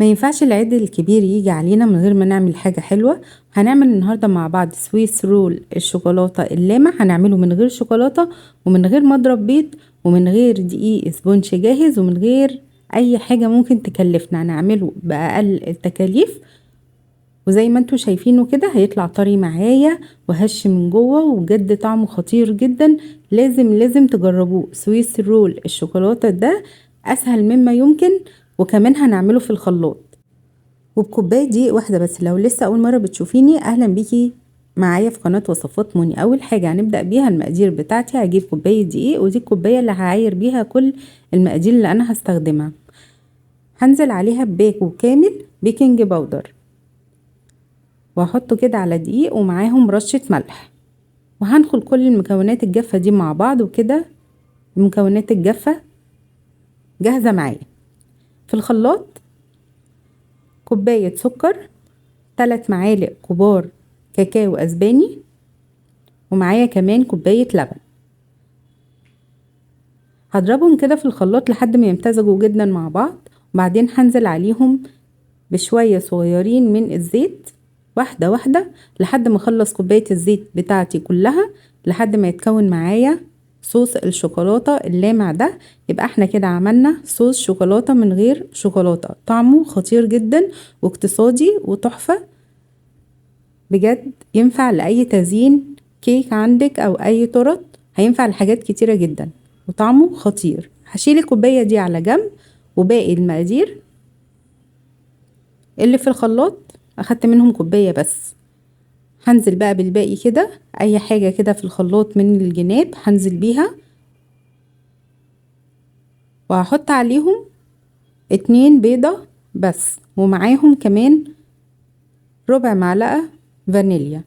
ما ينفعش العيد الكبير يجي علينا من غير ما نعمل حاجة حلوة. هنعمل النهاردة مع بعض سويس رول الشوكولاتة اللامع. هنعمله من غير شوكولاتة ومن غير مضرب بيض ومن غير دقيق اسبونج جاهز ومن غير اي حاجة ممكن تكلفنا. هنعمله بأقل التكاليف، وزي ما انتوا شايفينه كده هيطلع طري معايا وهش من جوه، وبجد طعمه خطير جدا. لازم تجربوه. سويس رول الشوكولاتة ده اسهل مما يمكن، وكمان هنعمله في الخلاط وبكوباية دقيق واحدة بس. لو لسه اول مرة بتشوفيني اهلا بيكي معايا في قناة وصفات موني. اول حاجة هنبدأ بيها المقادير بتاعتي. هجيب كوباية دقيق، ودي الكوباية اللي هعاير بيها كل المقادير اللي انا هستخدمها. هنزل عليها بباكو كامل بيكنج باودر، وهحطه كده على دقيق ومعاهم رشة ملح، وهنخل كل المكونات الجافة دي مع بعض. وكده المكونات الجافة جاهزة معايا. في الخلاط كوباية سكر، 3 معالق كبار كاكاو اسباني، ومعايا كمان كوباية لبن. هضربهم كده في الخلاط لحد ما يمتزجوا جدا مع بعض، وبعدين هنزل عليهم بشوية صغيرين من الزيت واحدة واحدة لحد ما اخلص كوباية الزيت بتاعتي كلها، لحد ما يتكون معايا صوص الشوكولاتة اللامع ده. يبقى احنا كده عملنا صوص شوكولاتة من غير شوكولاتة، طعمه خطير جدا واقتصادي وتحفة بجد. ينفع لأي تزيين كيك عندك او اي تورت، هينفع لحاجات كتيرة جدا وطعمه خطير. هشيل الكوباية دي على جنب، وباقي المقادير اللي في الخلاط اخدت منهم كوباية بس. هنزل بقى بالباقي كده، اي حاجة كده في الخلاط من الجناب هنزل بيها، وهحط عليهم 2 بيضة بس، ومعاهم كمان ربع معلقة فانيليا،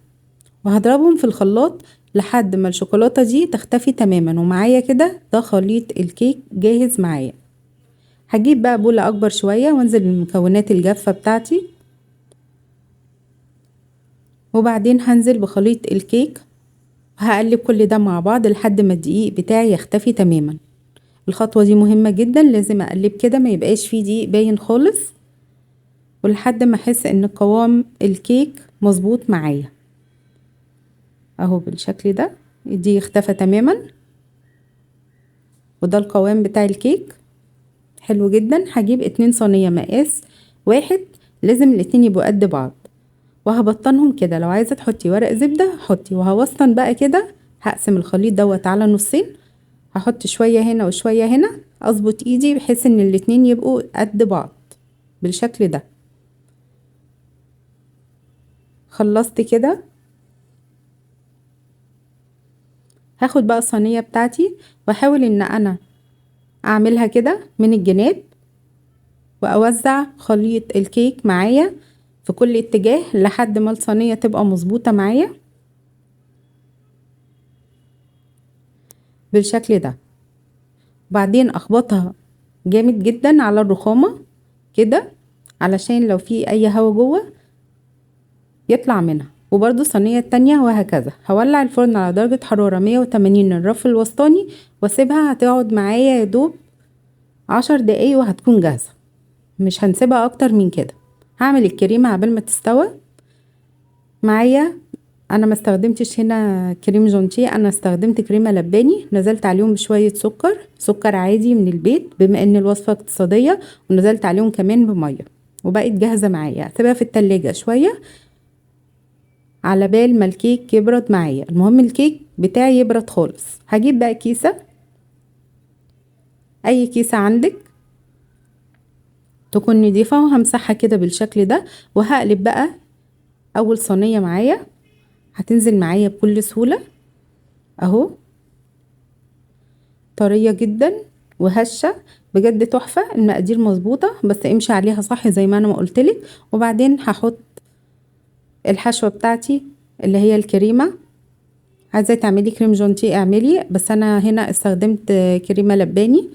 وهضربهم في الخلاط لحد ما الشوكولاتة دي تختفي تماما. ومعايا كده ده خليط الكيك جاهز معايا. هجيب بقى بولة اكبر شوية وانزل بالمكونات الجافة بتاعتي، وبعدين هنزل بخليط الكيك وهقلب كل ده مع بعض لحد ما الدقيق بتاعي يختفي تماما. الخطوة دي مهمة جدا، لازم اقلب كده ما يبقاش فيه دقيق باين خالص، ولحد ما احس ان قوام الكيك مظبوط معايا اهو بالشكل ده. الدقيق اختفى تماما، وده القوام بتاع الكيك حلو جدا. هجيب 2 صينية مقاس واحد، لازم الاتنين يبقوا قد بعض، وهبطنهم كده. لو عايزة تحطي ورق زبدة حطي، وهوسطن بقى كده. هقسم الخليط دوت على نصين، هحط شوية هنا وشوية هنا، اظبط ايدي بحيث ان الاتنين يبقوا قد بعض بالشكل ده. خلصت كده، هاخد بقى الصينية بتاعتي واحاول ان انا اعملها كده من الجناب، واوزع خليط الكيك معايا في كل اتجاه لحد ما الصينية تبقى مظبوطة معايا بالشكل ده. وبعدين اخبطها جامد جدا على الرخامة كده، علشان لو في اي هوا جوه يطلع منها. وبرضو الصينية التانية وهكذا. هولع الفرن على درجة حرارة 180 الرف الوسطاني، واسيبها هتقعد معايا يدوب 10 دقايق وهتكون جاهزة. مش هنسيبها اكتر من كده. هعمل الكريمة قبل ما تستوى معايا. انا ما استخدمتش هنا كريم جونتيه، انا استخدمت كريمه لباني. نزلت عليهم بشويه سكر عادي من البيت بما ان الوصفه اقتصاديه، ونزلت عليهم كمان بميه، وبقت جاهزه معايا. هسيبها في التلاجة شويه على بال ما الكيك يبرد معايا. المهم الكيك بتاعي يبرد خالص. هجيب بقى كيسه، اي كيسه عندك تكون نضيفه، وهمسحها كده بالشكل ده. وهقلب بقى اول صينيه معايا، هتنزل معايا بكل سهوله اهو، طرية جدا وهشة بجد تحفة. المقادير مظبوطة، بس امشي عليها صح زي ما انا ما قلتلك. وبعدين هحط الحشوة بتاعتي اللي هي الكريمة. عايزة تعملي كريم جونتي اعملي، بس انا هنا استخدمت كريمة لباني،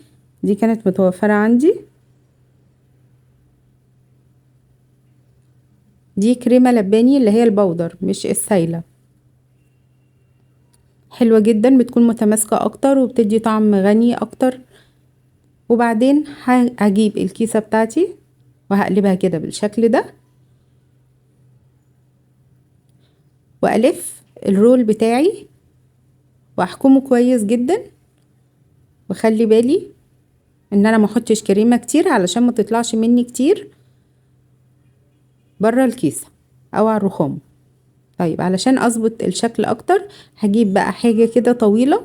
دي كانت متوفرة عندي. دي كريمة لباني اللي هي البودر مش السايلة، حلوة جدا، بتكون متماسكة اكتر وبتدي طعم غني اكتر. وبعدين هجيب الكيسة بتاعتي وهقلبها كده بالشكل ده، والف الرول بتاعي واحكمه كويس جدا. وخلي بالي ان انا ما احطش كريمه كتير علشان ما تطلعش مني كتير بره الكيسه او على الرخام. طيب علشان اظبط الشكل اكتر هجيب بقى حاجه كده طويله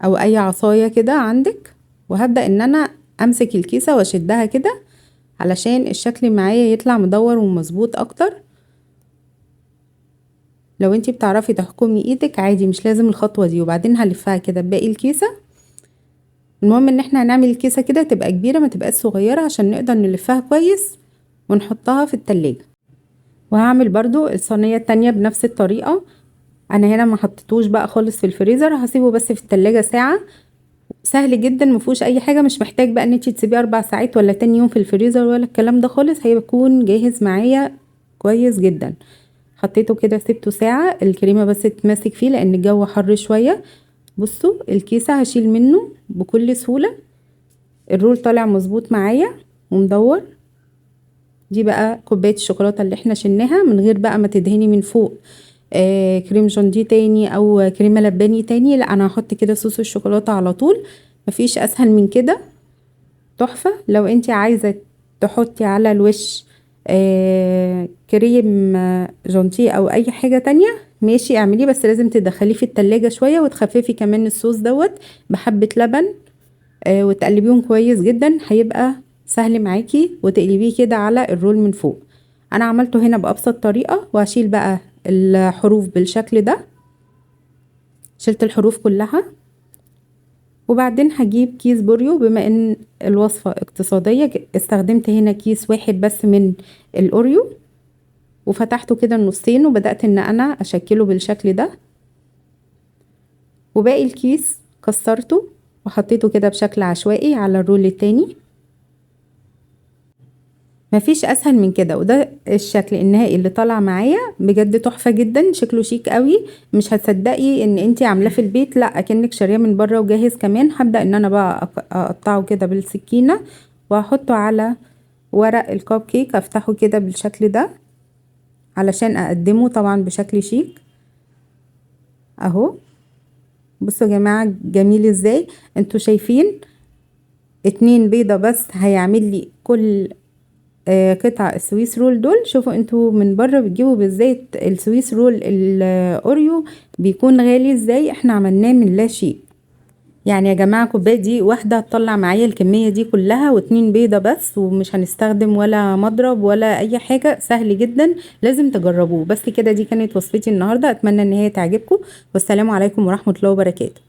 او اي عصايه كده عندك، وهبدا ان انا امسك الكيسه واشدها كده علشان الشكل معايا يطلع مدور ومظبوط اكتر. لو انتي بتعرفي تحكمي ايدك عادي، مش لازم الخطوه دي. وبعدين هلفها كده بباقي الكيسه. المهم ان احنا هنعمل الكيسه كده تبقى كبيره ما تبقاش صغيره عشان نقدر نلفها كويس ونحطها في التلاجة. وهعمل برضو الصينيه التانية بنفس الطريقه. انا هنا ما حطيتوش بقى خالص في الفريزر، هسيبه بس في التلاجة ساعه. سهل جدا مفيهوش اي حاجه، مش محتاج بقى ان انتي تسيبيه 4 ساعات ولا تاني يوم في الفريزر ولا الكلام ده خالص، هيكون جاهز معايا كويس جدا. حطيته كده سبته ساعه الكريمه بس تتماسك فيه لان الجو حر شويه. بصوا الكيسه هشيل منه بكل سهوله، الرول طالع مظبوط معايا ومدور. دي بقى كوبايه الشوكولاته اللي احنا شلناها من غير بقى ما تدهني من فوق كريم جانتيه تاني او كريمه لباني تاني. لا انا هحط كده صوص الشوكولاته على طول، مفيش اسهل من كده. تحفه. لو انتي عايزه تحطي على الوش كريم جانتيه او اي حاجه تانية ماشي اعمليه، بس لازم تدخليه في التلاجة شويه وتخففي كمان الصوص دوت بحبه لبن وتقلبيهم كويس جدا، هيبقى سهل معاكي وتقلبيه كده على الرول من فوق. انا عملته هنا بابسط طريقه. وهشيل بقى الحروف بالشكل ده، شلت الحروف كلها. وبعدين هجيب كيس بوريو، بما ان الوصفه اقتصاديه استخدمت هنا كيس واحد بس من الاوريو، وفتحته كده النصين وبدات ان انا اشكله بالشكل ده. وباقي الكيس كسرته وحطيته كده بشكل عشوائي على الرول التاني. مفيش اسهل من كده، وده الشكل النهائي اللي طالع معايا بجد تحفه جدا، شكله شيك قوي. مش هتصدقي ان انتي عاملاه في البيت، لا اكنك شاريه من بره وجاهز كمان. هبدا ان انا بقى اقطعه كده بالسكينه واحطه على ورق الكب كيك، افتحه كده بالشكل ده علشان اقدمه طبعا بشكل شيك اهو. بصوا يا جماعه جميل ازاي، انتوا شايفين 2 بيضه بس هيعمل لي كل قطع السويس رول دول. شوفوا انتوا من بره بتجيبوا بالذات السويس رول الاوريو بيكون غالي ازاي، احنا عملناه من لا شيء. يعني يا جماعه كوبايه دي واحده هتطلع معايا الكميه دي كلها، و2 بيضه بس، ومش هنستخدم ولا مضرب ولا اي حاجه، سهل جدا لازم تجربوه. بس كده دي كانت وصفتي النهارده، اتمنى ان هي تعجبكم، والسلام عليكم ورحمه الله وبركاته.